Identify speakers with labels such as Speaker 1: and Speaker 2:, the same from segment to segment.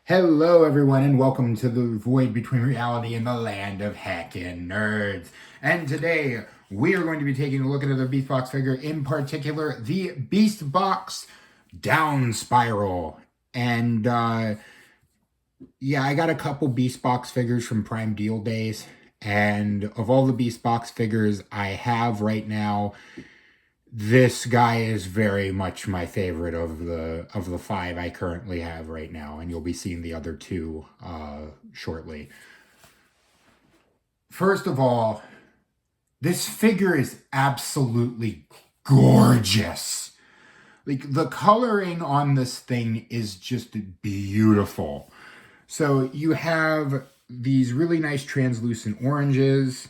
Speaker 1: Hello, everyone, and welcome to the void between reality and the land of hackin' nerds. And today, we are going to be taking a look at another Beastbox figure, in particular, the Beastbox Downspiral. And, yeah, I got a couple Beastbox figures from Prime Deal Days. And of all the Beastbox figures I have right now, this guy is very much my favorite of the five I currently have right now, and you'll be seeing the other two shortly. First of all, this figure is absolutely gorgeous. Like, the coloring on this thing is just beautiful. So you have these really nice translucent oranges,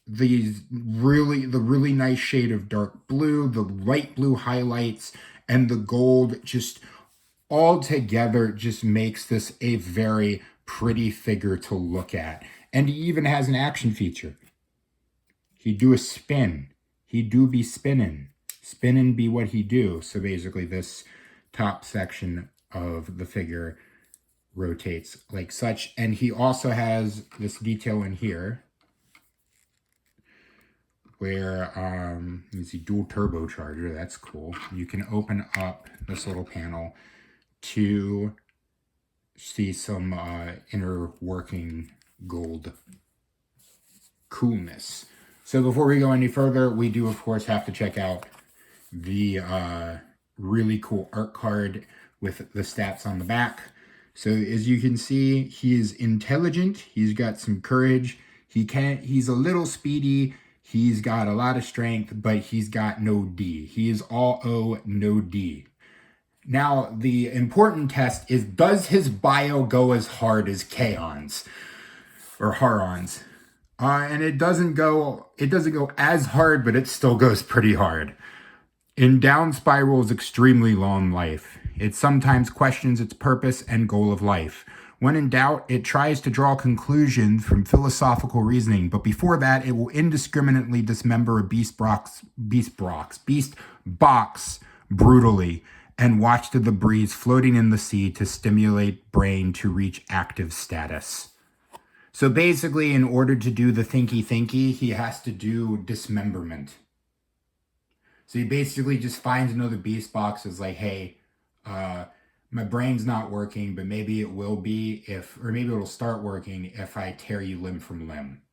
Speaker 1: the really nice shade of dark blue, the light blue highlights, and the gold just all together just makes this a very pretty figure to look at. And he even has an action feature. He do a spin. He do be spinning. Spinning be what he do. So basically this top section of the figure rotates like such. And he also has this detail in here where let me see, dual turbocharger. That's cool. You can open up this little panel to see some inner working gold coolness. So before we go any further, we do of course have to check out the really cool art card with the stats on the back. So as you can see, he is intelligent. He's got some courage. He's a little speedy. He's got a lot of strength, but he's got no D. He is all O, no D. Now, the important test is, does his bio go as hard as Kaon's or Haron's? And it doesn't go as hard, but it still goes pretty hard. In Downspiral's extremely long life, it sometimes questions its purpose and goal of life. When in doubt, it tries to draw conclusions from philosophical reasoning, but before that, it will indiscriminately dismember a Beastbox brutally and watch the debris floating in the sea to stimulate brain to reach active status. So basically, in order to do the thinky, he has to do dismemberment. So he basically just finds another Beastbox, is like, hey, my brain's not working, but maybe it will be or maybe it'll start working if I tear you limb from limb.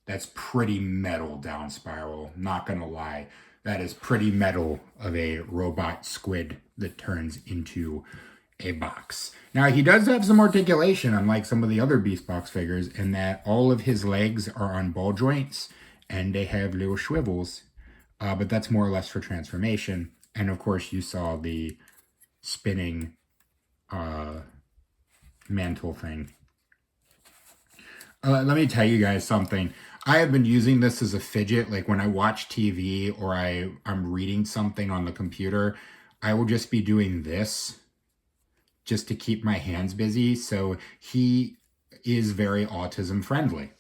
Speaker 1: That's pretty metal, Downspiral, not gonna lie. That is pretty metal of a robot squid that turns into a box. Now, he does have some articulation, unlike some of the other Beastbox figures, in that all of his legs are on ball joints, and they have little swivels, but that's more or less for transformation. And of course, you saw the spinning mantle thing. Let me tell you guys something. I have been using this as a fidget. Like when I watch TV or I'm reading something on the computer, I will just be doing this just to keep my hands busy. So he is very autism friendly.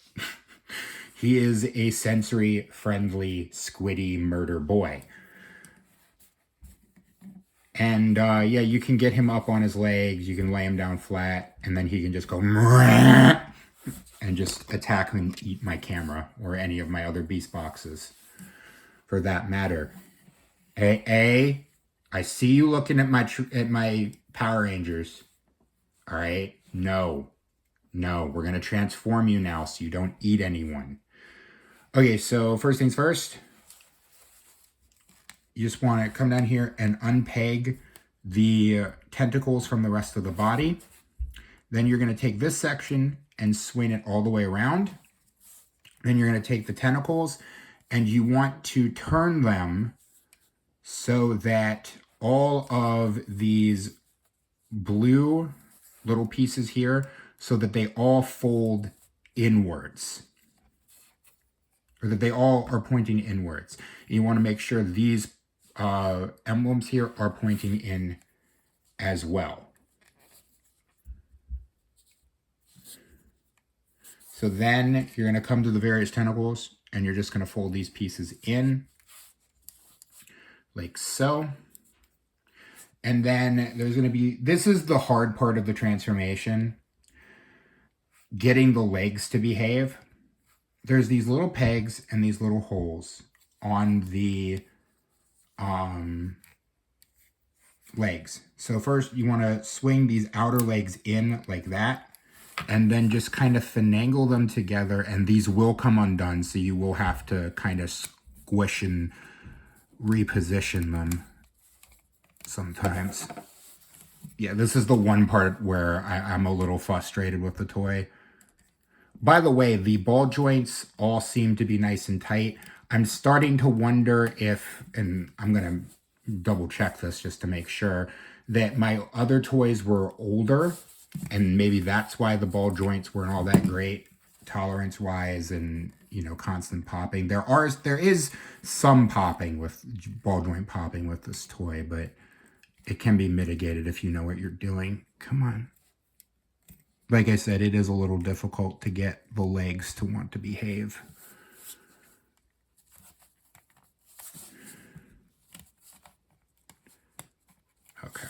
Speaker 1: He is a sensory friendly squiddy murder boy. And yeah, you can get him up on his legs, you can lay him down flat, and then he can just go and just attack and eat my camera or any of my other Beastboxes for that matter. I see you looking at my Power Rangers. All right, no, we're gonna transform you now so you don't eat anyone. Okay, so first things first, you just want to come down here and unpeg the tentacles from the rest of the body. Then you're going to take this section and swing it all the way around. Then you're going to take the tentacles and you want to turn them so that all of these blue little pieces here, so that they all fold inwards, or that they all are pointing inwards. And you want to make sure these emblems here are pointing in as well. So then you're going to come to the various tentacles and you're just going to fold these pieces in like so. And then there's going to be, this is the hard part of the transformation, getting the legs to behave. There's these little pegs and these little holes on the legs. So first you want to swing these outer legs in like that, and then just kind of finagle them together, and these will come undone, so you will have to kind of squish and reposition them sometimes. Yeah, this is the one part where I'm a little frustrated with the toy. By the way, the ball joints all seem to be nice and tight. I'm starting to wonder if, and I'm going to double check this just to make sure, that my other toys were older, and maybe that's why the ball joints weren't all that great tolerance wise, and you know, constant popping. There is some popping with ball joint popping with this toy, but it can be mitigated if you know what you're doing. Come on. Like I said, it is a little difficult to get the legs to want to behave. Okay.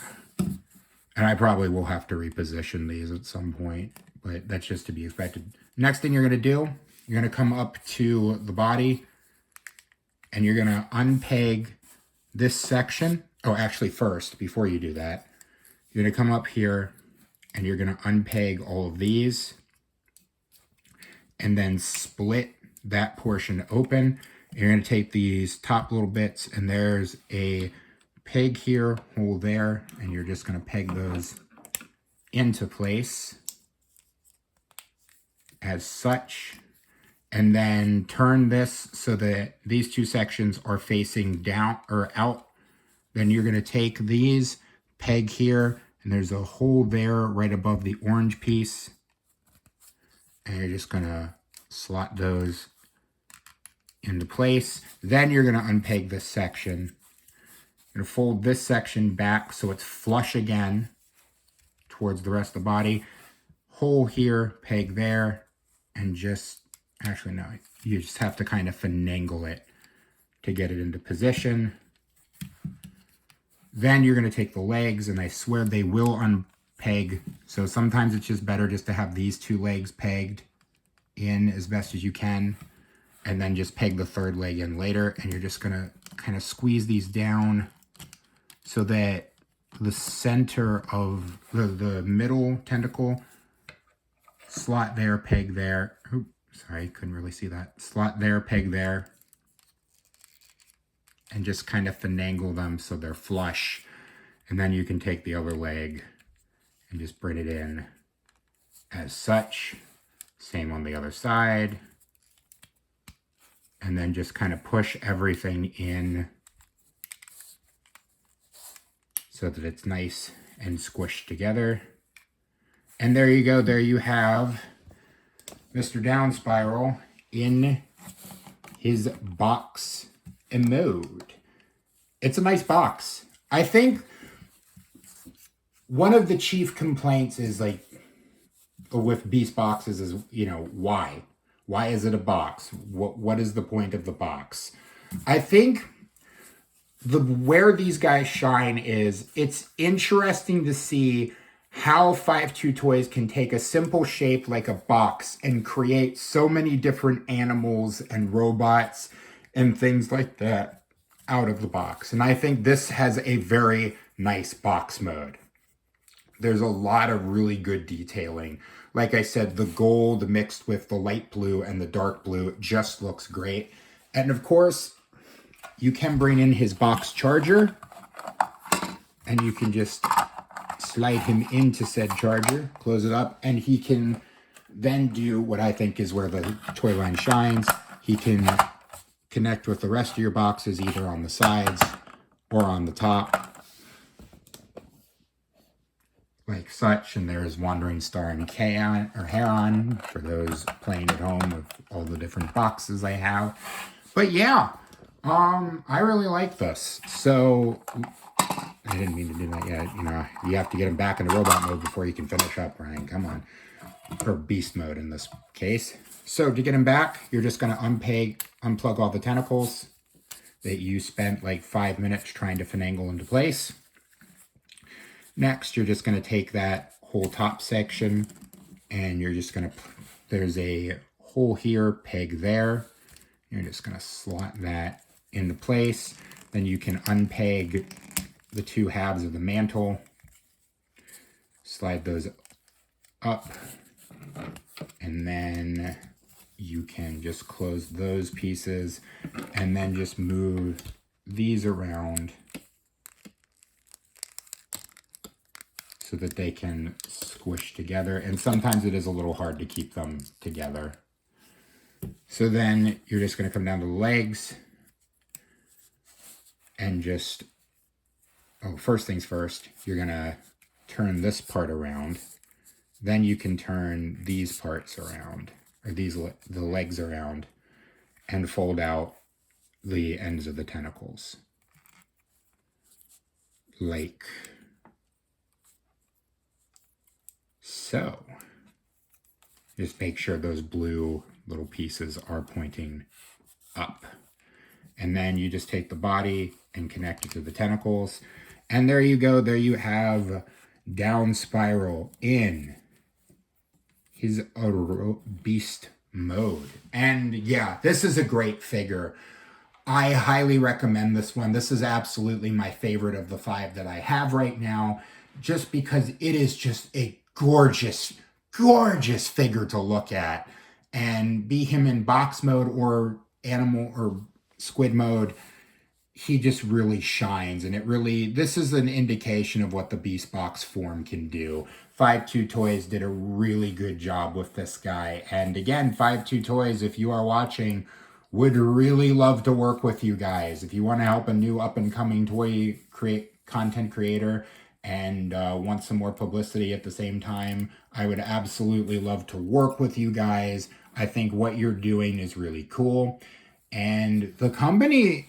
Speaker 1: And I probably will have to reposition these at some point, but that's just to be expected. Next thing you're going to do, you're going to come up to the body, and you're going to unpeg this section. Oh, actually first, before you do that, you're going to come up here, and you're going to unpeg all of these, and then split that portion open. You're going to take these top little bits, and there's a peg here, hole there, and you're just going to peg those into place as such, and then turn this so that these two sections are facing down or out. Then you're going to take these, peg here, and there's a hole there right above the orange piece, and you're just going to slot those into place. Then you're going to unpeg this section. You're going to fold this section back so it's flush again towards the rest of the body. Hole here, peg there, and just, actually no, you just have to kind of finagle it to get it into position. Then you're going to take the legs, and I swear they will unpeg. So sometimes it's just better just to have these two legs pegged in as best as you can, and then just peg the third leg in later. And you're just going to kind of squeeze these down so that the center of the middle tentacle, slot there, peg there. Oops, sorry, couldn't really see that. Slot there, peg there. And just kind of finagle them so they're flush. And then you can take the other leg and just bring it in as such. Same on the other side. And then just kind of push everything in so that it's nice and squished together. And there you go. There you have Mr. Downspiral in his box mode. It's a nice box. I think one of the chief complaints is like with Beastboxes is, you know, why? Why is it a box? What is the point of the box? I think where these guys shine is it's interesting to see how 5.2 Toys can take a simple shape like a box and create so many different animals and robots and things like that out of the box. And I think this has a very nice box mode. There's a lot of really good detailing. Like I said, the gold mixed with the light blue and the dark blue just looks great. And of course, you can bring in his box charger, and you can just slide him into said charger, close it up, and he can then do what I think is where the toy line shines. He can connect with the rest of your boxes either on the sides or on the top, like such. And there's Wandering Star and Heron for those playing at home with all the different boxes I have. But yeah, I really like this. So I didn't mean to do that yet. You know, you have to get him back into robot mode before you can finish up, Ryan. Come on. Or beast mode in this case. So to get him back, you're just going to unplug all the tentacles that you spent like 5 minutes trying to finagle into place. Next, you're just going to take that whole top section and you're just going to, there's a hole here, peg there. You're just going to slot that into place. Then you can unpeg the two halves of the mantle, slide those up, and then you can just close those pieces and then just move these around so that they can squish together. And sometimes it is a little hard to keep them together. So then you're just going to come down to the legs and just, first things first, you're going to turn this part around. Then you can turn these parts around, or the legs around, and fold out the ends of the tentacles. Like so. Just make sure those blue little pieces are pointing up. And then you just take the body and connect it to the tentacles. And there you go. There you have Downspiral in his beast mode. And yeah, this is a great figure. I highly recommend this one. This is absolutely my favorite of the 5 that I have right now, just because it is just a gorgeous, gorgeous figure to look at. And be him in box mode or animal or squid mode, he just really shines. And this is an indication of what the Beastbox form can do. 5-2 Toys did a really good job with this guy. And again, 5-2 Toys, if you are watching, would really love to work with you guys. If you want to help a new up-and-coming toy content creator and want some more publicity at the same time, I would absolutely love to work with you guys. I think what you're doing is really cool. And the company,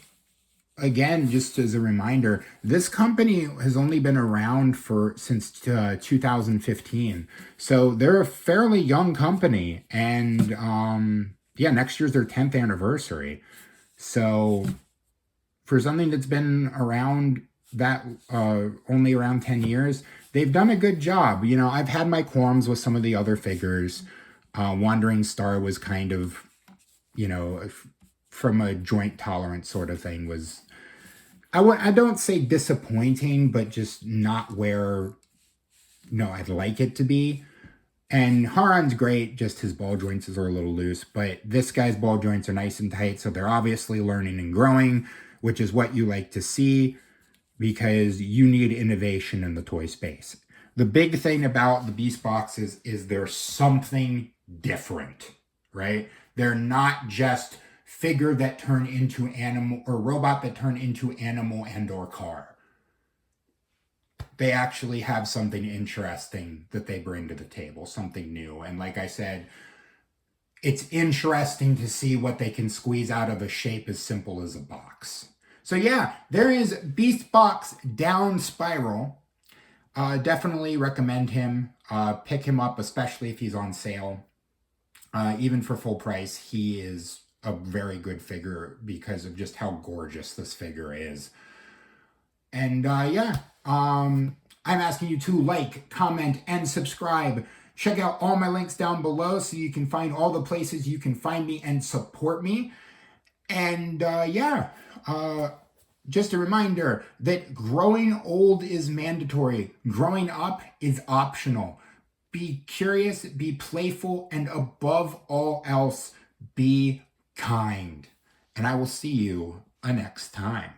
Speaker 1: again, just as a reminder, this company has only been around since 2015. So they're a fairly young company. And yeah, next year's their 10th anniversary. So for something that's been around only around 10 years, they've done a good job. You know, I've had my qualms with some of the other figures. Wandering Star was kind of, you know, from a joint tolerance sort of thing, was, I don't say disappointing, but just not where, I'd like it to be. And Haran's great, just his ball joints are a little loose, but this guy's ball joints are nice and tight, so they're obviously learning and growing, which is what you like to see, because you need innovation in the toy space. The big thing about the Beastbox is they're something different, right? They're not just figure that turn into animal, or robot that turn into animal and or car. They actually have something interesting that they bring to the table, something new. And like I said, it's interesting to see what they can squeeze out of a shape as simple as a box. So yeah, there is Beastbox Downspiral. Definitely recommend him. Pick him up, especially if he's on sale. Even for full price, he is a very good figure because of just how gorgeous this figure is. And yeah, I'm asking you to like, comment, and subscribe. Check out all my links down below so you can find all the places you can find me and support me. And yeah, just a reminder that growing old is mandatory. Growing up is optional. Be curious, be playful, and above all else, be kind. And I will see you next time.